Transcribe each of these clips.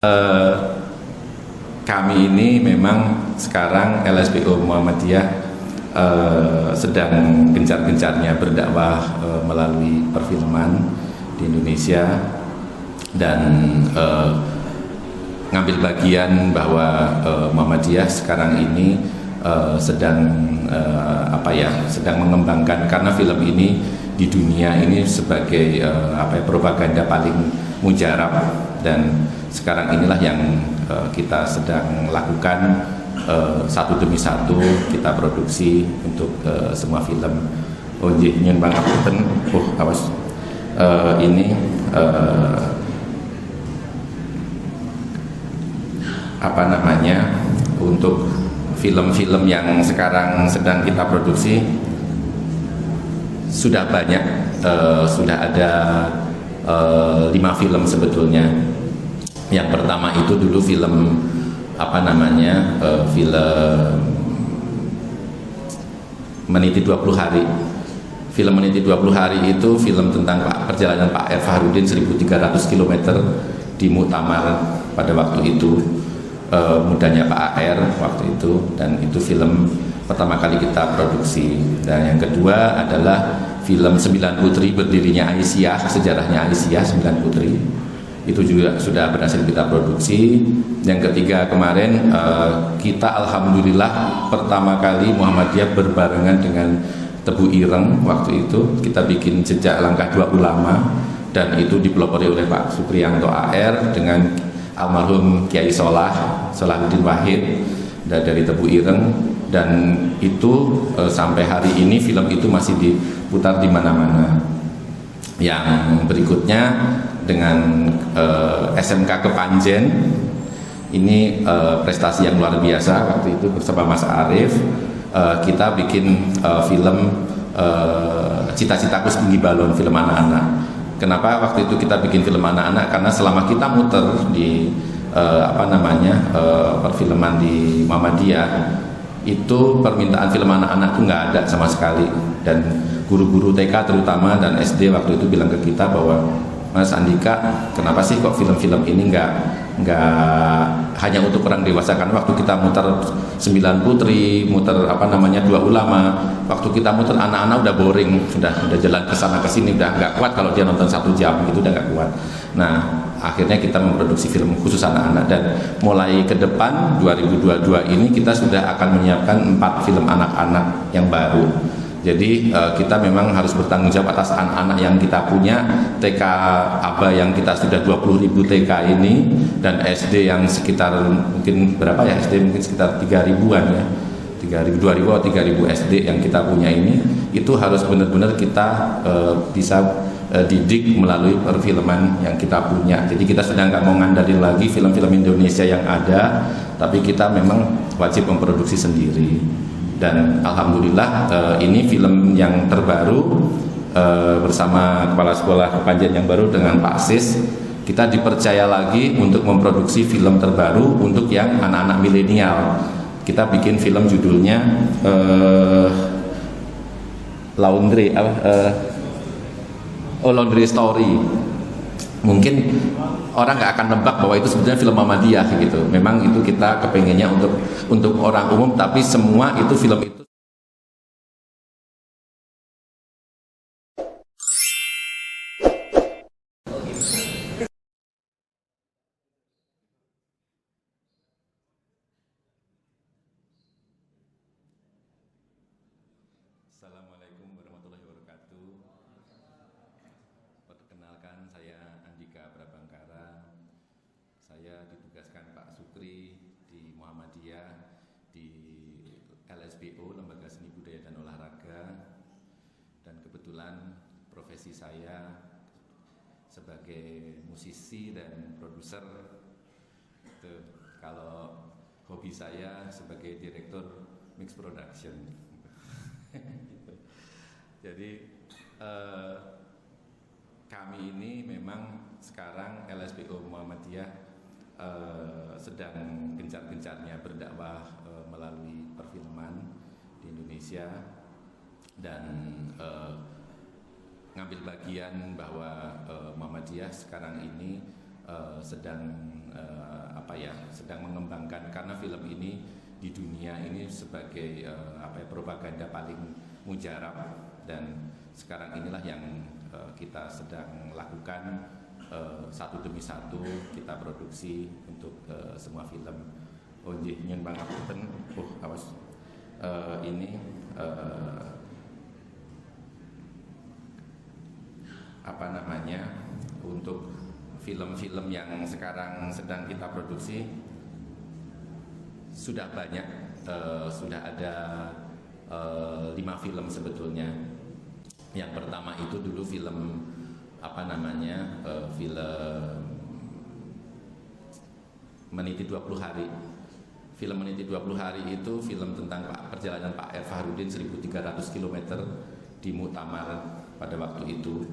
Eh, Kami ini memang sekarang LSPO Muhammadiyah sedang gencar-gencarnya berdakwah melalui perfilman di Indonesia dan ngambil bagian bahwa Muhammadiyah sekarang ini sedang mengembangkan, karena film ini di dunia ini sebagai propaganda paling mujarab, dan sekarang inilah yang kita sedang lakukan, satu demi satu kita produksi untuk semua film. Oh nggih, nyun pangapunten. Awas. Ini untuk film-film yang sekarang sedang kita produksi sudah banyak, sudah ada 5 film sebetulnya. Yang pertama itu dulu film film Meniti 20 Hari. Film Meniti 20 Hari itu film tentang perjalanan Pak R. Fahrudin 1300 km di Muktamar pada waktu itu, mudanya Pak AR waktu itu, dan itu film pertama kali kita produksi. Dan yang kedua adalah film 9 Putri Berdirinya Aisyah, sejarahnya Aisyah 9 Putri. Itu juga sudah berhasil kita produksi. Yang ketiga kemarin kita alhamdulillah pertama kali Muhammadiyah berbarengan dengan Tebu Ireng. Waktu itu kita bikin Jejak Langkah Dua Ulama, dan itu dipelopori oleh Pak Supriyanto AR dengan almarhum Kiai Solahuddin Wahid dari Tebu Ireng. Dan itu sampai hari ini film itu masih diputar di mana-mana. Yang berikutnya dengan SMK Kepanjen, ini prestasi yang luar biasa. Waktu itu bersama Mas Arief kita bikin film Cita-Citaku Setinggi Balon, film anak-anak. Kenapa waktu itu kita bikin film anak-anak? Karena selama kita muter di perfilman di Muhammadiyah, itu permintaan film anak-anak itu nggak ada sama sekali. Dan guru-guru TK terutama dan SD waktu itu bilang ke kita bahwa, Mas Andika, kenapa sih kok film-film ini nggak hanya untuk orang dewasa? Karena waktu kita muter 9 Putri, muter Dua Ulama, waktu kita muter anak-anak udah boring, sudah jalan ke sana ke sini, udah nggak kuat kalau dia nonton 1 jam gitu, udah nggak kuat. Nah, akhirnya kita memproduksi film khusus anak-anak, dan mulai ke depan 2022 ini kita sudah akan menyiapkan 4 film anak-anak yang baru. Jadi kita memang harus bertanggung jawab atas anak-anak yang kita punya, TK ABA yang kita sudah 20.000 TK ini, dan SD yang sekitar mungkin berapa ya, SD mungkin sekitar 3.000-an ya, 2.000 atau 3.000 SD yang kita punya ini, itu harus benar-benar kita bisa didik melalui perfilman yang kita punya. Jadi kita sudah nggak mau ngandalin lagi film-film Indonesia yang ada, tapi kita memang wajib memproduksi sendiri. Dan alhamdulillah ini film yang terbaru bersama Kepala Sekolah Kepanjen yang baru dengan Pak Sis, kita dipercaya lagi untuk memproduksi film terbaru untuk yang anak-anak milenial. Kita bikin film judulnya Laundry Story. Mungkin orang nggak akan nebak bahwa itu sebetulnya film Muhammadiyah gitu. Memang itu kita kepengennya untuk orang umum, tapi semua itu film itu. Assalamualaikum warahmatullahi wabarakatuh. Perkenalkan, saya Andika Prabangkara. Saya ditugaskan Pak Supri di Muhammadiyah, di LSPO, Lembaga Seni Budaya dan Olahraga. Dan kebetulan profesi saya sebagai musisi dan produser. Kalau hobi saya sebagai direktur mix production. Jadi kami ini memang sekarang LSPO Muhammadiyah sedang gencar-gencarnya berdakwah melalui perfilman di Indonesia, dan ngambil bagian bahwa Muhammadiyah sekarang ini sedang apa ya, sedang mengembangkan, karena film ini di dunia ini sebagai propaganda paling mujarab, dan sekarang inilah yang kita sedang lakukan satu demi satu kita produksi untuk semua film. Oh nggih, nyun pangapunten. Awas. Ini apa namanya, untuk film-film yang sekarang sedang kita produksi sudah banyak, sudah ada 5 film sebetulnya. Yang pertama itu dulu film apa namanya, film Meniti 20 Hari. Film Meniti 20 Hari itu film tentang perjalanan Pak R. Fahrudin 1300 km di Muktamar pada waktu itu,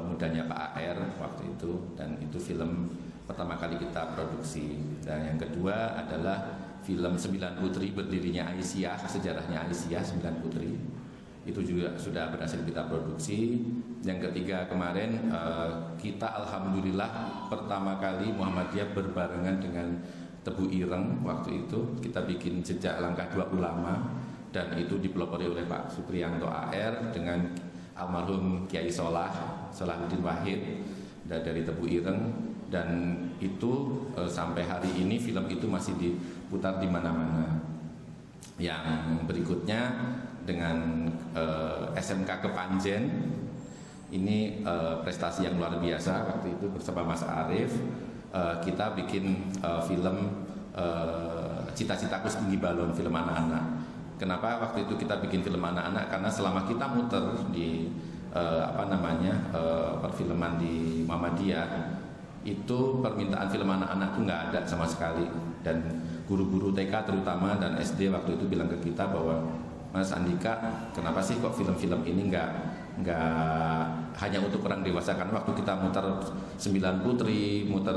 mudanya Pak AR waktu itu, dan itu film pertama kali kita produksi. Dan yang kedua adalah film 9 Putri, berdirinya Aisyah, sejarahnya Aisyah 9 Putri. Itu juga sudah berhasil kita produksi. Yang ketiga kemarin kita alhamdulillah pertama kali Muhammadiyah berbarengan dengan Tebu Ireng, waktu itu kita bikin Jejak Langkah Dua Ulama, dan itu dipelopori oleh Pak Supriyanto AR dengan almarhum Kiai Salahuddin Wahid dari Tebu Ireng, dan itu sampai hari ini film itu masih diputar di mana-mana. Yang berikutnya dengan SMK Kepanjen, ini prestasi yang luar biasa waktu itu bersama Mas Arief. Kita bikin film Cita-Citaku Setinggi Balon, film anak-anak. Kenapa waktu itu kita bikin film anak-anak? Karena selama kita muter di perfilman di Muhammadiyah, itu permintaan film anak-anak itu nggak ada sama sekali, dan guru-guru TK terutama dan SD waktu itu bilang ke kita bahwa, Mas Andika, kenapa sih kok film-film ini nggak hanya untuk orang dewasa? Karena waktu kita muter 9 Putri, muter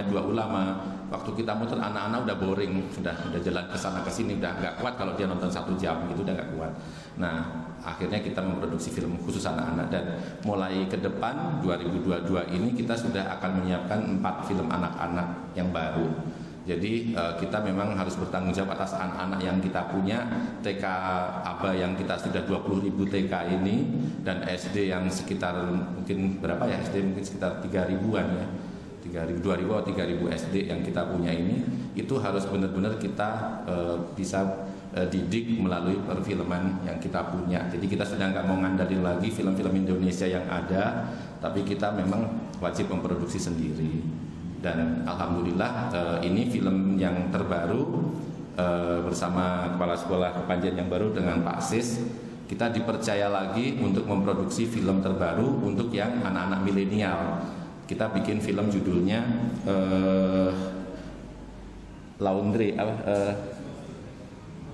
Dua Ulama, waktu kita muter anak-anak udah boring, sudah jalan ke sana ke sini, udah nggak kuat kalau dia nonton 1 jam gitu, udah nggak kuat. Nah, akhirnya kita memproduksi film khusus anak-anak, dan mulai ke depan 2022 ini kita sudah akan menyiapkan 4 film anak-anak yang baru. Jadi kita memang harus bertanggung jawab atas anak-anak yang kita punya, TK ABA yang kita sudah 20.000 TK ini, dan SD yang sekitar mungkin berapa ya, SD mungkin sekitar 3.000-an ya, 2.000 atau 3.000 SD yang kita punya ini, itu harus benar-benar kita bisa didik melalui perfilman yang kita punya. Jadi kita sudah nggak mau ngandalin lagi film-film Indonesia yang ada, tapi kita memang wajib memproduksi sendiri. Dan alhamdulillah ini film yang terbaru bersama Kepala Sekolah Kepanjen yang baru dengan Pak Sis, kita dipercaya lagi untuk memproduksi film terbaru untuk yang anak-anak milenial. Kita bikin film judulnya Laundry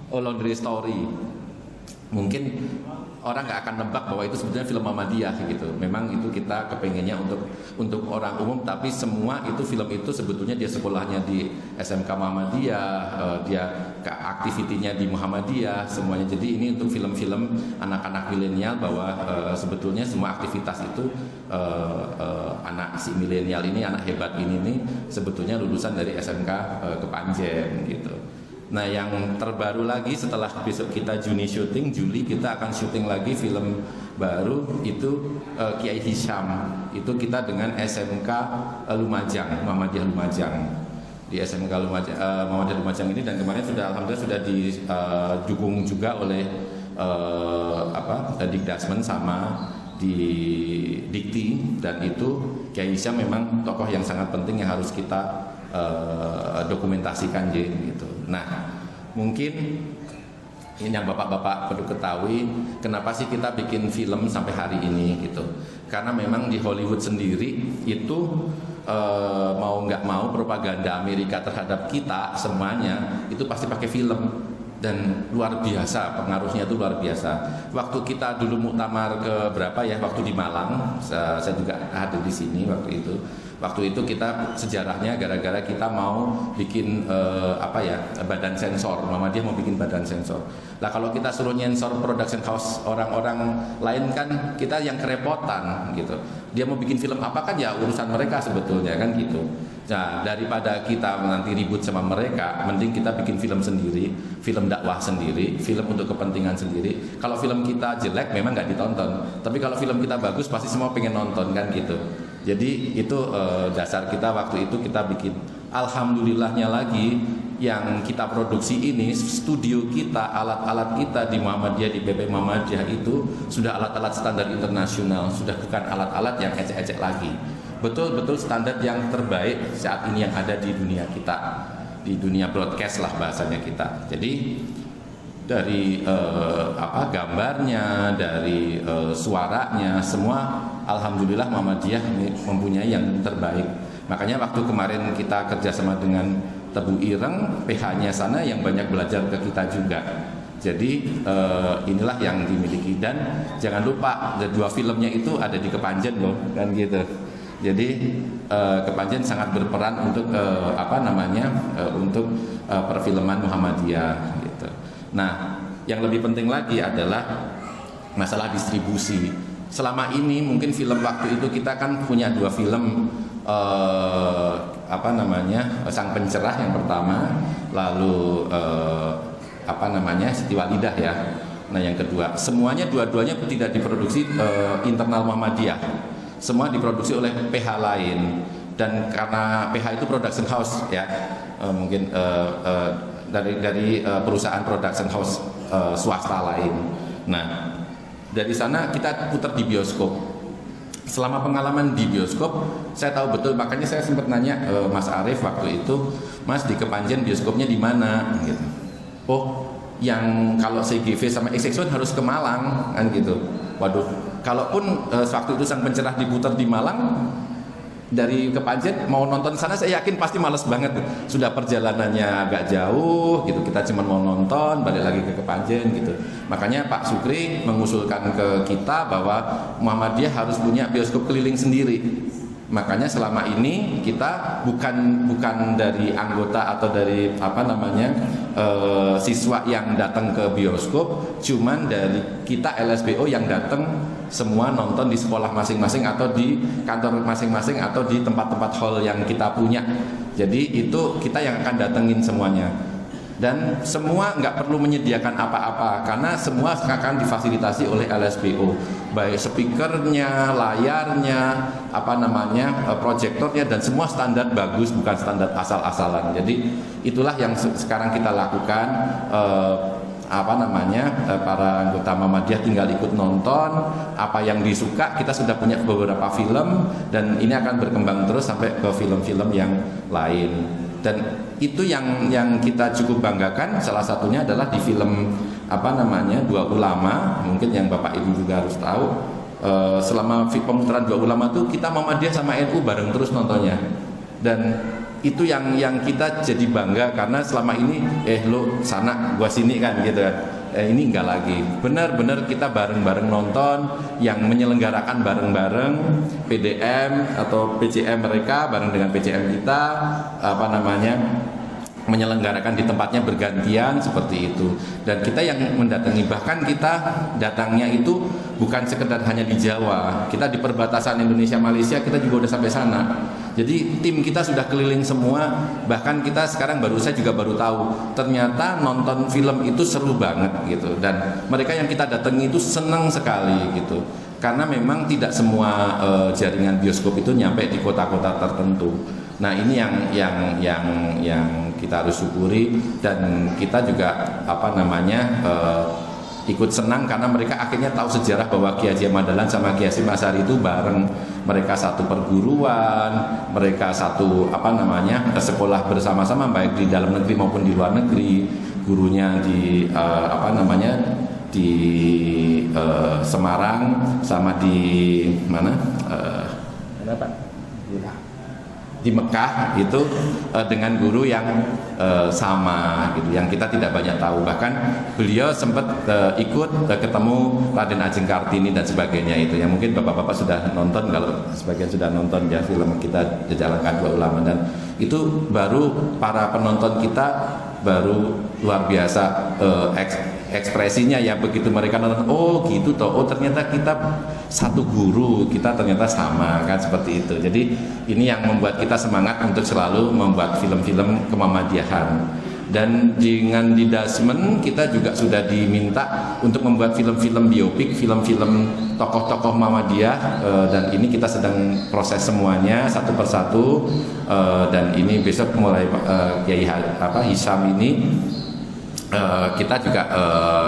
Laundry Story. Mungkin orang nggak akan nebak bahwa itu sebetulnya film Muhammadiyah gitu. Memang itu kita kepengennya untuk orang umum, tapi semua itu film itu sebetulnya dia sekolahnya di SMK Muhammadiyah, dia aktivitinya di Muhammadiyah, semuanya. Jadi ini untuk film-film anak-anak milenial, bahwa sebetulnya semua aktivitas itu anak si milenial ini, anak hebat ini nih sebetulnya lulusan dari SMK Kepanjen gitu. Nah, yang terbaru lagi setelah besok kita Juni syuting, Juli kita akan syuting lagi film baru, itu Kiai Hisham. Itu kita dengan SMK Lumajang, Muhammadiyah Lumajang. Di SMK Muhammadiyah Lumajang ini, dan kemarin sudah alhamdulillah sudah didukung juga oleh Dikdasmen sama di Dikti, dan itu Kiai Hisham memang tokoh yang sangat penting yang harus kita dokumentasikan gitu. Nah, mungkin ini yang bapak-bapak perlu ketahui, kenapa sih kita bikin film sampai hari ini gitu. Karena memang di Hollywood sendiri itu mau nggak mau propaganda Amerika terhadap kita semuanya itu pasti pakai film, dan luar biasa pengaruhnya, itu luar biasa. Waktu kita dulu muktamar ke berapa ya, waktu di Malang, saya juga hadir di sini waktu itu. Waktu itu kita sejarahnya gara-gara kita mau bikin badan sensor. Muhammadiyah mau bikin badan sensor. Lah kalau kita suruh nyensor production house orang-orang lain kan kita yang kerepotan gitu. Dia mau bikin film apa kan ya urusan mereka sebetulnya kan gitu. Nah, daripada kita nanti ribut sama mereka, mending kita bikin film sendiri, film dakwah sendiri, film untuk kepentingan sendiri. Kalau film kita jelek memang nggak ditonton, tapi kalau film kita bagus pasti semua pengen nonton kan gitu. Jadi itu dasar kita waktu itu kita bikin. Alhamdulillahnya lagi yang kita produksi ini, studio kita, alat-alat kita di Muhammadiyah, di BP Muhammadiyah itu sudah alat-alat standar internasional, sudah bukan alat-alat yang ecek-ecek lagi. Betul-betul standar yang terbaik saat ini yang ada di dunia kita, di dunia broadcast lah bahasanya kita. Jadi dari gambarnya, dari suaranya, semua alhamdulillah Muhammadiyah mempunyai yang terbaik. Makanya waktu kemarin kita kerjasama dengan Tebu Ireng, PH-nya sana yang banyak belajar ke kita juga. Jadi inilah yang dimiliki, dan jangan lupa dua filmnya itu ada di Kepanjen loh, kan gitu. Jadi Kepanjen sangat berperan untuk untuk perfilman Muhammadiyah gitu. Nah, yang lebih penting lagi adalah masalah distribusi. Selama ini mungkin film waktu itu kita kan punya dua film, Sang Pencerah yang pertama, lalu Siti Walidah ya. Nah yang kedua, semuanya dua-duanya tidak diproduksi internal Muhammadiyah, semua diproduksi oleh PH lain, dan karena PH itu production house ya, mungkin dari perusahaan production house swasta lain. Nah dari sana kita putar di bioskop. Selama pengalaman di bioskop, saya tahu betul, makanya saya sempat nanya Mas Arief waktu itu, Mas di Kepanjen bioskopnya di mana? Gitu. Oh, yang kalau CGV sama XX1 harus ke Malang, kan gitu. Waduh, kalaupun waktu itu Sang Pencerah diputar di Malang, dari Kepanjen mau nonton sana saya yakin pasti males banget. Sudah perjalanannya agak jauh gitu, kita cuma mau nonton balik lagi ke Kepanjen gitu. Makanya Pak Sukri mengusulkan ke kita bahwa Muhammadiyah harus punya bioskop keliling sendiri. Makanya selama ini kita bukan dari anggota atau dari siswa yang datang ke bioskop, cuman dari kita LSBO yang datang semua nonton di sekolah masing-masing atau di kantor masing-masing atau di tempat-tempat hall yang kita punya. Jadi itu kita yang akan datengin semuanya, dan semua nggak perlu menyediakan apa-apa karena semua akan difasilitasi oleh LSBO, baik speakernya, layarnya, proyektornya, dan semua standar bagus, bukan standar asal-asalan. Jadi itulah yang sekarang kita lakukan. Para anggota Muhammadiyah tinggal ikut nonton apa yang disuka. Kita sudah punya beberapa film dan ini akan berkembang terus sampai ke film-film yang lain, dan itu yang kita cukup banggakan. Salah satunya adalah di film Dua Ulama, mungkin yang Bapak Ibu juga harus tahu. Selama pemutaran Dua Ulama itu kita Muhammadiyah sama NU bareng terus nontonnya, dan itu yang kita jadi bangga karena selama ini lo sana gua sini kan gitu kan. Ini enggak lagi, benar-benar kita bareng-bareng nonton, yang menyelenggarakan bareng-bareng PDM atau PCM mereka bareng dengan PCM kita menyelenggarakan di tempatnya bergantian seperti itu, dan kita yang mendatangi. Bahkan kita datangnya itu bukan sekedar hanya di Jawa, kita di perbatasan Indonesia Malaysia kita juga udah sampai sana. Jadi tim kita sudah keliling semua. Bahkan kita sekarang saya juga baru tahu ternyata nonton film itu seru banget gitu, dan mereka yang kita datangi itu senang sekali gitu, karena memang tidak semua jaringan bioskop itu nyampe di kota-kota tertentu. Nah ini yang kita harus syukuri, dan kita juga ikut senang karena mereka akhirnya tahu sejarah bahwa Ki Haji Ahmad Dahlan sama Ki Hasyim Asy'ari itu bareng. Mereka satu perguruan, mereka satu sekolah bersama-sama baik di dalam negeri maupun di luar negeri. Gurunya di di Semarang sama di mana? di Mekah itu dengan guru yang sama gitu, yang kita tidak banyak tahu. Bahkan beliau sempat ikut ketemu Raden Ajeng Kartini dan sebagainya itu, yang mungkin bapak-bapak sudah nonton, kalau sebagian sudah nonton ya film kita Jajalankan Dua Ulama, dan itu baru para penonton kita baru luar biasa ekspresinya ya, begitu mereka nonton, oh gitu toh, oh ternyata kita satu guru, kita ternyata sama kan, seperti itu. Jadi ini yang membuat kita semangat untuk selalu membuat film-film kemuhamadiyahan. Dan dengan di Dasmen kita juga sudah diminta untuk membuat film-film biopik, film-film tokoh-tokoh Muhammadiyah, dan ini kita sedang proses semuanya satu persatu, dan ini besok mulai Kiai Hisham ini kita juga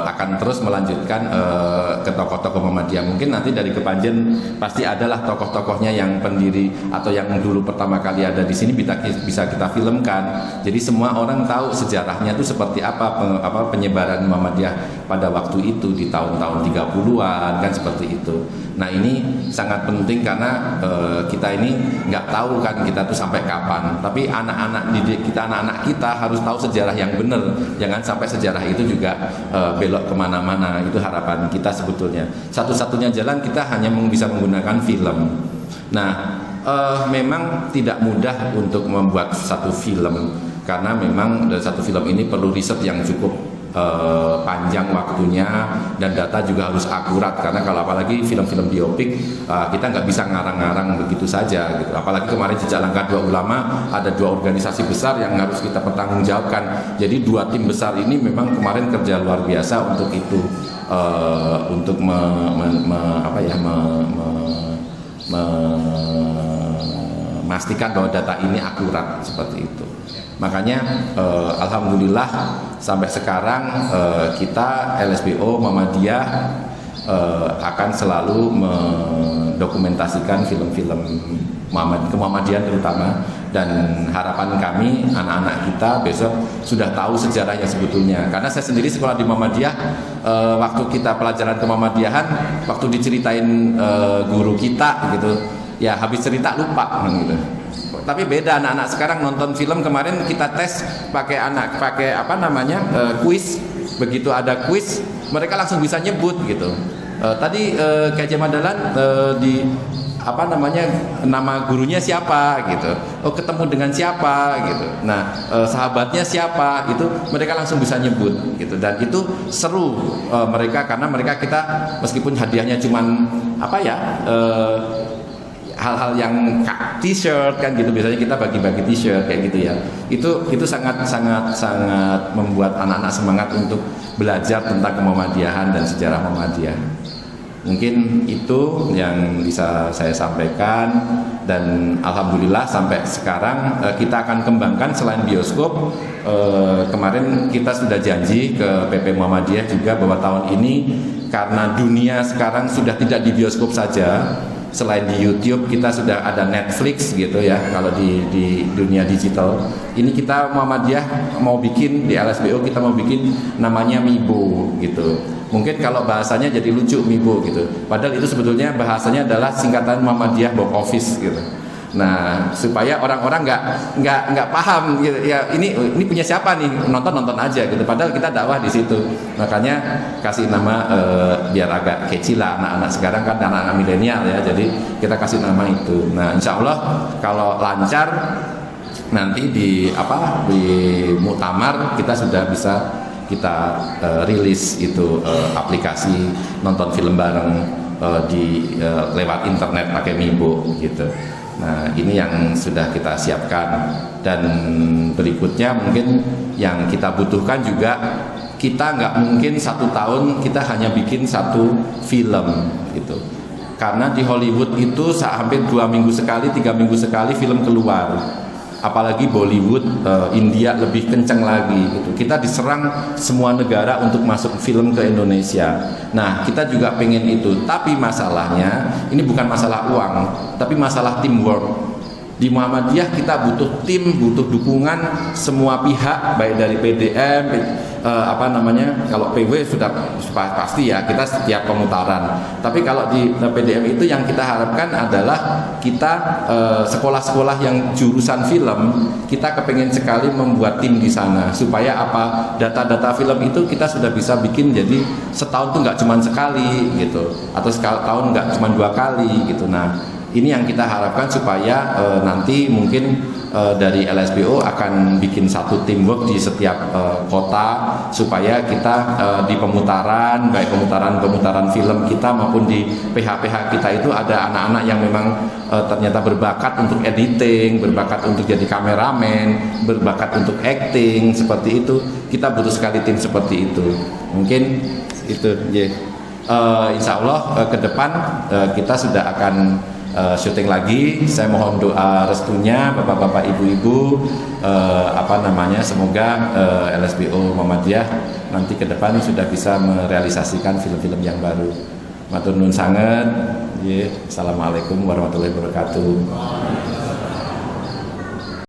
akan terus melanjutkan ke tokoh-tokoh Muhammadiyah. Mungkin nanti dari Kepanjen pasti adalah tokoh-tokohnya yang pendiri atau yang dulu pertama kali ada di sini bisa kita filmkan. Jadi semua orang tahu sejarahnya itu seperti apa penyebaran Muhammadiyah pada waktu itu di tahun-tahun 30-an kan, seperti itu. Nah ini sangat penting karena kita ini nggak tahu kan kita tuh sampai kapan. Tapi anak-anak didik kita, anak-anak kita harus tahu sejarah yang benar. Jangan sampai sejarah itu juga belok kemana-mana. Itu harapan kita sebetulnya. Satu-satunya jalan kita hanya bisa menggunakan film. Nah memang tidak mudah untuk membuat satu film, karena memang satu film ini perlu riset yang cukup panjang waktunya, dan data juga harus akurat, karena kalau apalagi film-film biopik kita nggak bisa ngarang-ngarang begitu saja gitu. Apalagi kemarin Jejak Langkah Dua Ulama ada 2 organisasi besar yang harus kita pertanggungjawabkan. Jadi 2 tim besar ini memang kemarin kerja luar biasa untuk itu, untuk memastikan bahwa data ini akurat seperti itu. Makanya alhamdulillah sampai sekarang kita LSBO Muhammadiyah akan selalu mendokumentasikan film-film kemuhammadian terutama, dan harapan kami anak-anak kita besok sudah tahu sejarahnya sebetulnya. Karena saya sendiri sekolah di Muhammadiyah, waktu kita pelajaran kemuhammadiyahan, waktu diceritain guru kita gitu, ya habis cerita lupa gitu. Tapi beda anak-anak sekarang nonton film, kemarin kita tes pakai kuis. Begitu ada kuis, mereka langsung bisa nyebut gitu. Tadi Kiai Jamadalan nama gurunya siapa gitu. Oh, ketemu dengan siapa gitu. Nah, sahabatnya siapa, itu mereka langsung bisa nyebut gitu. Dan itu seru mereka, karena kita meskipun hadiahnya cuman hal-hal yang t-shirt kan gitu, biasanya kita bagi-bagi t-shirt kayak gitu ya, itu sangat membuat anak-anak semangat untuk belajar tentang kemuhammadiyahan dan sejarah Muhammadiyah. Mungkin itu yang bisa saya sampaikan, dan alhamdulillah sampai sekarang kita akan kembangkan selain bioskop. Kemarin kita sudah janji ke PP Muhammadiyah juga bahwa tahun ini, karena dunia sekarang sudah tidak di bioskop saja, selain di YouTube kita sudah ada Netflix gitu ya, kalau di dunia digital ini kita Muhammadiyah mau bikin di LSBO, kita mau bikin namanya Mibo gitu. Mungkin kalau bahasanya jadi lucu Mibo gitu, padahal itu sebetulnya bahasanya adalah singkatan Muhammadiyah Box Office gitu. Nah, supaya orang-orang nggak paham gitu ya, ini punya siapa nih, nonton aja gitu, padahal kita dakwah di situ. Makanya kasih nama biar agak kecil lah, anak-anak sekarang kan anak-anak milenial ya, jadi kita kasih nama itu. Nah, insya Allah kalau lancar nanti di muktamar kita sudah bisa kita rilis itu aplikasi nonton film bareng lewat internet pakai Mibo gitu. Nah, ini yang sudah kita siapkan, dan berikutnya mungkin yang kita butuhkan juga, kita nggak mungkin 1 tahun kita hanya bikin 1 film gitu, karena di Hollywood itu hampir 2 minggu sekali, 3 minggu sekali film keluar. Apalagi Bollywood, India lebih kencang lagi gitu. Kita diserang semua negara untuk masuk film ke Indonesia. Nah, kita juga pengen itu, tapi masalahnya ini bukan masalah uang, tapi masalah teamwork. Di Muhammadiyah kita butuh tim, butuh dukungan semua pihak, baik dari PDM, kalau PW sudah pasti ya kita setiap pemutaran. Tapi kalau di PDM itu yang kita harapkan adalah kita sekolah-sekolah yang jurusan film, kita kepengen sekali membuat tim di sana supaya data-data film itu kita sudah bisa bikin jadi setahun tuh nggak cuma sekali gitu, atau setahun nggak cuma 2 kali gitu. Nah, ini yang kita harapkan supaya nanti mungkin dari LSBO akan bikin satu teamwork di setiap kota supaya kita di pemutaran, baik pemutaran film kita maupun di PH-PH kita itu ada anak-anak yang memang ternyata berbakat untuk editing, berbakat untuk jadi kameramen, berbakat untuk acting, seperti itu. Kita butuh sekali tim seperti itu. Mungkin itu, insya Allah ke depan kita sudah akan syuting lagi. Saya mohon doa restunya bapak-bapak, ibu-ibu, semoga LSBO Muhammadiyah nanti ke depan sudah bisa merealisasikan film-film yang baru. Matur nuwun sanget. Assalamualaikum warahmatullahi wabarakatuh.